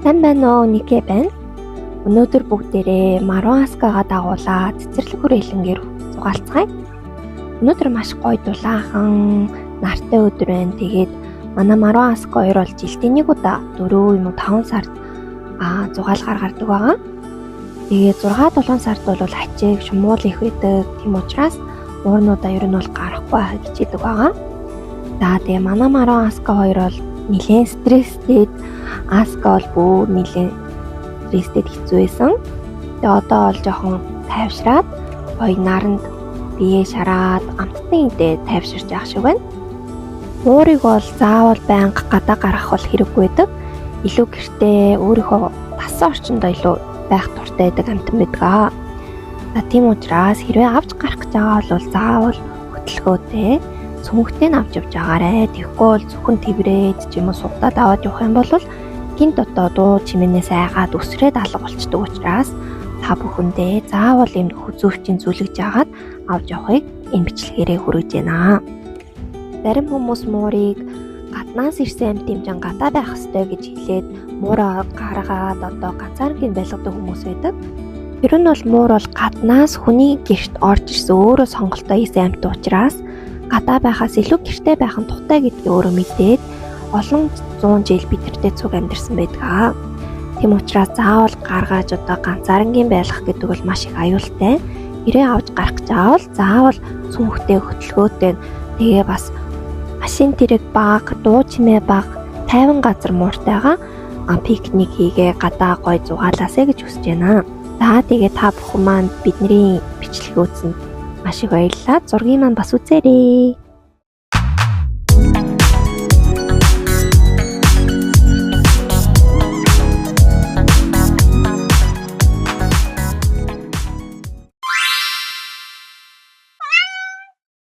Сайн байна уу? Никэ байна. Өнөөдөр бүгдээрээ Маруаскагаа дагуулаад цэцэрлэг хүрээлэнгээр зугаалцгаая. Өнөөдөр маш гоё дулаахан нартай өдөр байна. Тэгээд манай Маруаска хоёр бол жилдээ нэг удаа 4 юм уу 5 сард зугаалгаар гардаг байгаа. Тэгээд 6-7 сард бол ачиг, шумуул их байдаг. Тийм учраас уурнуудаа ер нь бол гарахгүй байхыг хичээдэг байгаа. За тэгээ манай Маруаска хоёр бол нэлээд стресстэй. Аска бол бүр нэлээд стресстэй хэцүү байсан. Тэгээ одоо бол жоохон тайвшраад гоё наранд бие шараад амттан идэ тайвширч явах шиг байна. Уурыг бол заавал байнга гадаа гаргах бол хэрэггүй байдаг. Илүү гэртээ өөрийнхөө тасан орчиндөө илүү байх дуртай байдаг амтан байдаг. За тийм учраас хэрвээ авч гарах гэж байгаа бол заавал хөтөлгөөтэй цүнхтэй нь авч явж байгаарэ. Тэгэхгүй бол зөвхөн тэврээд ч юм уу сугдаад аваад явах юм бол гинт одоо дуу чимээнээс айгаад өсрээд алга болчдөг учраас та бүхэндээ заавал ийм хүзүүрчийн зүлэгж яагаад авч явахыг энэ бичлэгээрээ хүргэж байна. Зарим хүмүүс муурыг гаднаас ирсэн амт хэмжээ гадаа байх ёстой гэж хэлээд муураа гаргаад одоо ганцааргийн байлгадаг хүмүүс байдаг. Ер нь бол муур бол гаднаас хүний гэрт орж ирсэн өөрөө сонголтоо хийсэн амт учраас гадаа байхаас илүү гэртээ байх нь тухтай гэдгийг өөрөө мэдээд олон 100 жил бидэртээ цуг амьдэрсэн байдаг. Тийм учраас заавал гаргаж одоо ганцаарнгийн байлгах гэдэг бол маш их аюултай. Ирээ авч гарах гэж аавал заавал цүнхтэй хөтөлгөөтэй тэгээ бас машин тэрэг бага, дуу чимээ бага, тайван газар мууртайгаа пикник хийгээ гадаа гой зугаалаасэ гэж хүсэж байна. За тэгээ та бүхэн маань бидний бичлэгийг үзсэнд маш их баярлалаа. Зургийг маань бас үзээрэй.